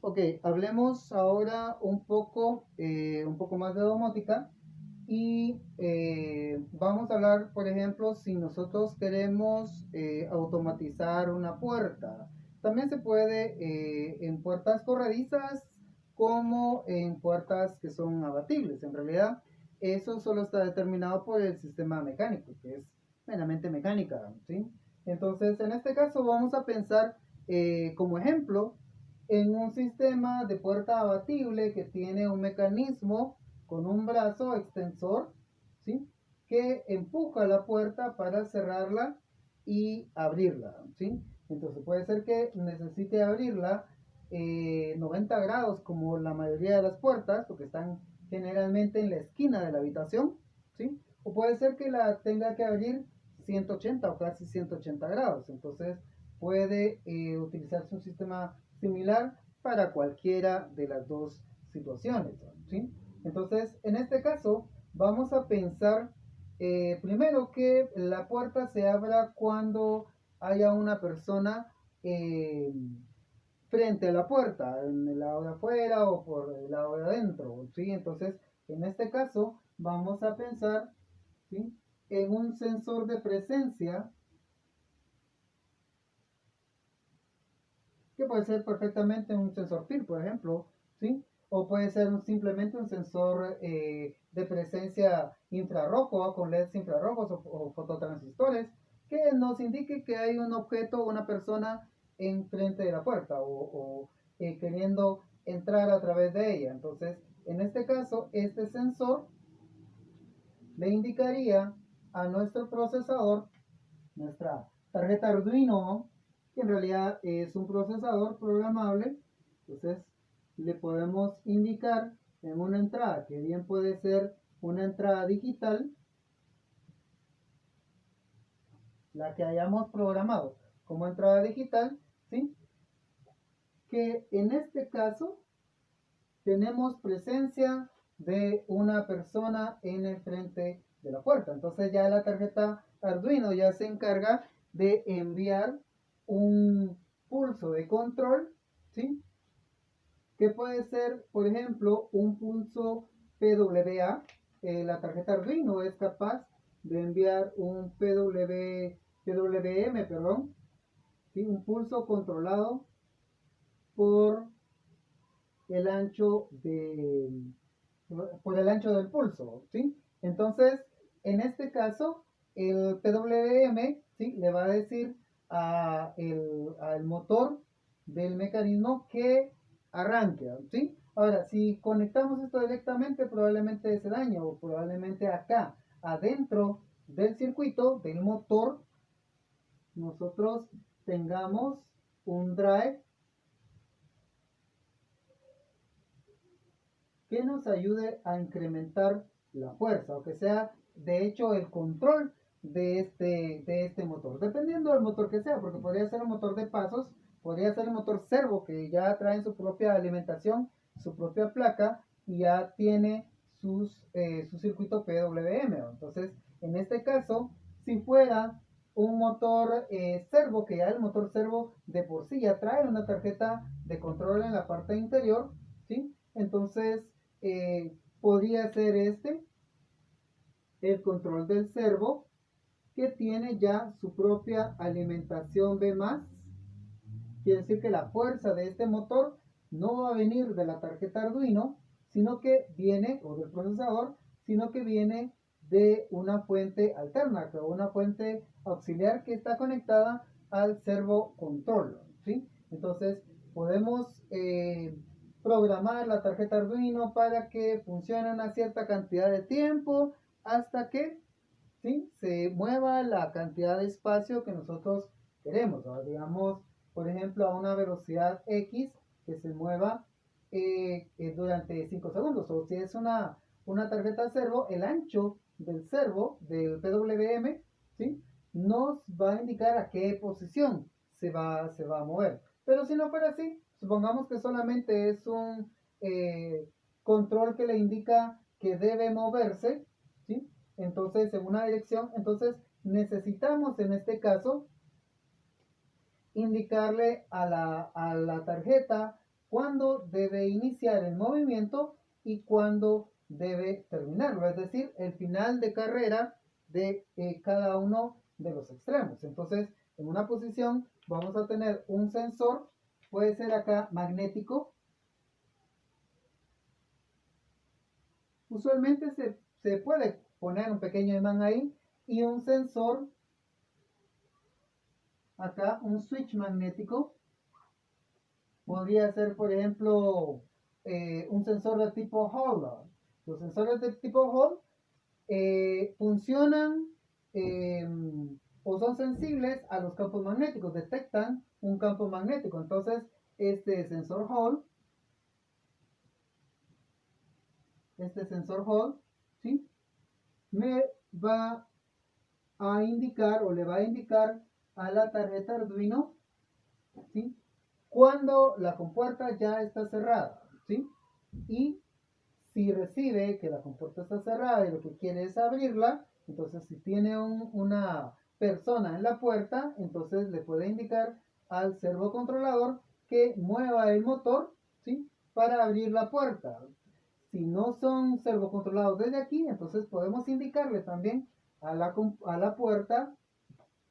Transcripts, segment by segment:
Ok, hablemos ahora un poco más de domótica y vamos a hablar, por ejemplo, si nosotros queremos automatizar una puerta. También se puede en puertas corredizas como en puertas que son abatibles. En realidad, eso solo está determinado por el sistema mecánico, que es meramente mecánica, ¿sí? Entonces, en este caso vamos a pensar como ejemplo en un sistema de puerta abatible que tiene un mecanismo con un brazo extensor, ¿sí? Que empuja la puerta para cerrarla y abrirla, ¿sí? Entonces puede ser que necesite abrirla 90 grados como la mayoría de las puertas, porque están generalmente en la esquina de la habitación, ¿sí? O puede ser que la tenga que abrir 180 o casi 180 grados. Entonces puede utilizarse un sistema similar para cualquiera de las dos situaciones, ¿sí? Entonces, en este caso, vamos a pensar primero que la puerta se abra cuando haya una persona frente a la puerta, en el lado de afuera o por el lado de adentro, ¿sí? Entonces, en este caso, vamos a pensar, ¿sí? En un sensor de presencia que puede ser perfectamente un sensor PIR, por ejemplo, ¿sí? O puede ser simplemente un sensor de presencia infrarrojo con LEDs infrarrojos o fototransistores que nos indique que hay un objeto o una persona enfrente de la puerta o queriendo entrar a través de ella. Entonces, en este caso, este sensor le indicaría a nuestro procesador, nuestra tarjeta Arduino, que en realidad es un procesador programable. Entonces le podemos indicar en una entrada, que bien puede ser una entrada digital, la que hayamos programado como entrada digital, ¿sí? Que en este caso tenemos presencia de una persona en el frente de la puerta. Entonces ya la tarjeta Arduino ya se encarga de enviar un pulso de control, ¿sí? Que puede ser, por ejemplo, un pulso PWA. La tarjeta Arduino es capaz de enviar un PWM, perdón, ¿sí? Un pulso controlado por el ancho de por el ancho del pulso, ¿sí? Entonces, en este caso, el PWM, ¿sí? Le va a decir al motor del mecanismo que arranque, ¿sí? Ahora, si conectamos esto directamente, probablemente se dañe o probablemente acá, adentro del circuito, del motor, nosotros tengamos un drive que nos ayude a incrementar la fuerza o que sea de hecho el control de este motor, dependiendo del motor que sea, porque podría ser un motor de pasos, podría ser un motor servo que ya trae su propia alimentación, su propia placa y ya tiene su circuito PWM. Entonces, en este caso, si fuera un motor servo, que ya el motor servo de por sí ya trae una tarjeta de control en la parte interior, ¿sí? Entonces, podría ser el control del servo, que tiene ya su propia alimentación B+. Quiere decir que la fuerza de este motor no va a venir de la tarjeta Arduino, sino que viene, o del procesador, sino que viene de una fuente alterna, o una fuente auxiliar que está conectada al servo control, ¿sí? Entonces, podemos programar la tarjeta Arduino para que funcione una cierta cantidad de tiempo hasta que, ¿sí? Se mueva la cantidad de espacio que nosotros queremos, ¿no? Digamos, por ejemplo, a una velocidad X que se mueva durante 5 segundos. O si es una tarjeta servo, el ancho del servo, del PWM, ¿sí? Nos va a indicar a qué posición se va a mover. Pero si no fuera así, supongamos que solamente es un control que le indica que debe moverse, ¿sí? Entonces, en una dirección, entonces necesitamos en este caso indicarle a la tarjeta cuándo debe iniciar el movimiento y cuándo debe terminarlo, es decir, el final de carrera de cada uno de los extremos. Entonces, en una posición vamos a tener un sensor, puede ser acá magnético. Usualmente se puede poner un pequeño imán ahí y un sensor, acá un switch magnético. Podría ser, por ejemplo, un sensor de tipo Hall. Los sensores de tipo Hall funcionan o son sensibles a los campos magnéticos, detectan un campo magnético. Entonces, este sensor Hall, ¿sí? Me va a indicar o le va a indicar a la tarjeta Arduino, ¿sí? Cuando la compuerta ya está cerrada, ¿sí? Y si recibe que la compuerta está cerrada y lo que quiere es abrirla, entonces si tiene una persona en la puerta, entonces le puede indicar al servocontrolador que mueva el motor, ¿sí? Para abrir la puerta. Si no son servocontrolados desde aquí, entonces podemos indicarle también a la puerta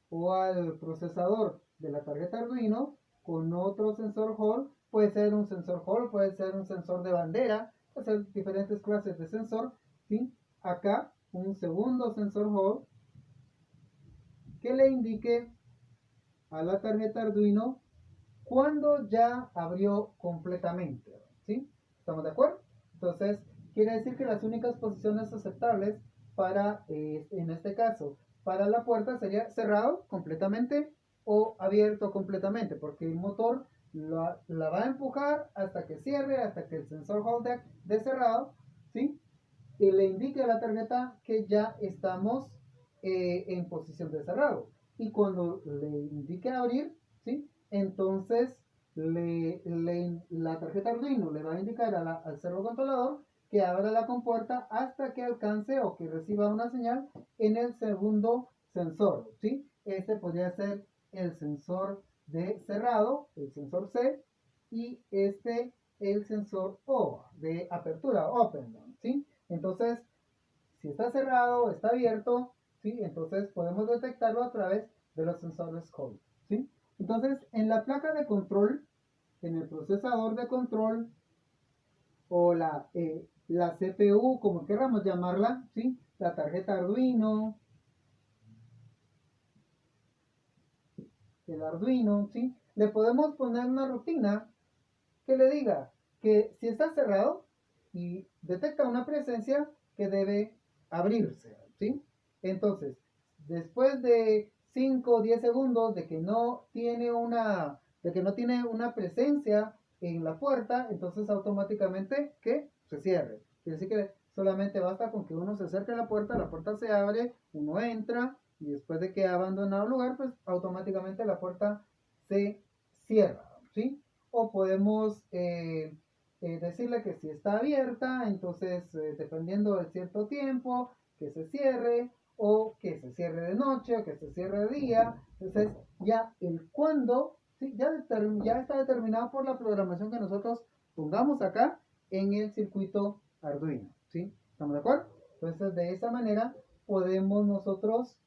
o al procesador de la tarjeta Arduino con otro sensor Hall. Puede ser un sensor Hall, puede ser un sensor de bandera, puede ser diferentes clases de sensor, ¿sí? Acá un segundo sensor Hall que le indique a la tarjeta Arduino cuando ya abrió completamente, ¿sí? ¿Estamos de acuerdo? Entonces, quiere decir que las únicas posiciones aceptables para, en este caso, para la puerta sería cerrado completamente o abierto completamente, porque el motor la va a empujar hasta que cierre, hasta que el sensor hold de cerrado, ¿sí? Y le indique a la tarjeta que ya estamos en posición de cerrado. Y cuando le indique abrir, ¿sí? Entonces la tarjeta Arduino le va a indicar al servocontrolador que abra la compuerta hasta que alcance o que reciba una señal en el segundo sensor, ¿sí? Este podría ser el sensor de cerrado, el sensor C, y este el sensor O de apertura, open, ¿sí? Entonces, si está cerrado, está abierto, ¿sí? Entonces podemos detectarlo a través de los sensores Hall, ¿sí? Entonces, en la placa de control, en el procesador de control o la CPU, como queramos llamarla, ¿sí? La tarjeta Arduino, el Arduino, ¿sí? Le podemos poner una rutina que le diga que si está cerrado y detecta una presencia, que debe abrirse, ¿sí? Entonces, después de 5 o 10 segundos de que no tiene una presencia en la puerta, entonces automáticamente que se cierre. Quiere decir que solamente basta con que uno se acerque a la puerta se abre, uno entra y después de que ha abandonado el lugar, pues automáticamente la puerta se cierra, ¿sí? O podemos decirle que si está abierta, entonces dependiendo de cierto tiempo, que se cierre o que se cierre de noche o que se cierre de día. Entonces ya el cuándo, ¿sí? Ya está determinado por la programación que nosotros pongamos acá en el circuito Arduino, ¿sí? ¿Estamos de acuerdo? Entonces de esa manera podemos nosotros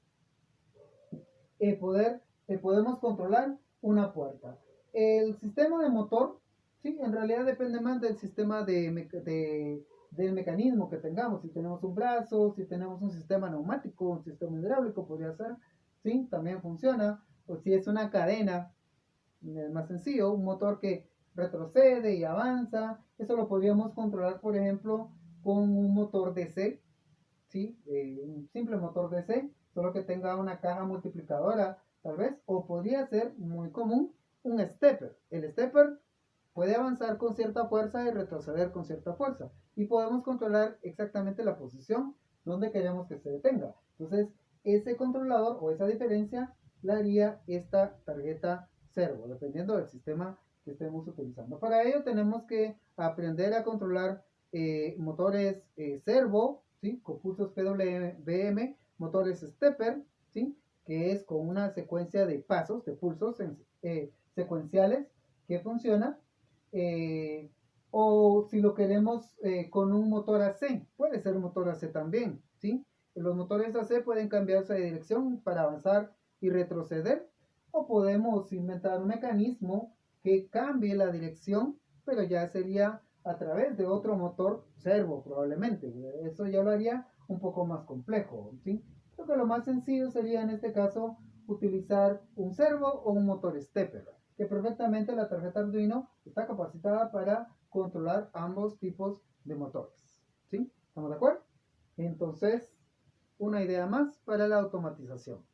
podemos controlar una puerta. El sistema de motor, sí, en realidad depende más del sistema del mecanismo que tengamos. Si tenemos un brazo, si tenemos un sistema neumático, un sistema hidráulico, podría ser, sí, también funciona. O si es una cadena, es más sencillo, un motor que retrocede y avanza. Eso lo podríamos controlar, por ejemplo, con un motor DC, ¿sí? Un simple motor DC, solo que tenga una caja multiplicadora, tal vez, o podría ser muy común un stepper. El stepper puede avanzar con cierta fuerza y retroceder con cierta fuerza, y podemos controlar exactamente la posición donde queremos que se detenga. Entonces, ese controlador o esa diferencia la haría esta tarjeta servo, dependiendo del sistema que estemos utilizando. Para ello tenemos que aprender a controlar motores servo, ¿sí? Con pulsos PWM, motores stepper, ¿sí? Que es con una secuencia de pasos, de pulsos secuenciales que funciona. o si lo queremos con un motor AC, puede ser un motor AC también, ¿sí? Los motores AC pueden cambiarse de dirección para avanzar y retroceder, o podemos inventar un mecanismo que cambie la dirección, pero ya sería a través de otro motor servo probablemente. Eso ya lo haría un poco más complejo, ¿sí? Creo que lo más sencillo sería en este caso utilizar un servo o un motor stepper, que perfectamente la tarjeta Arduino está capacitada para controlar ambos tipos de motores, ¿sí? ¿Estamos de acuerdo? Entonces, una idea más para la automatización.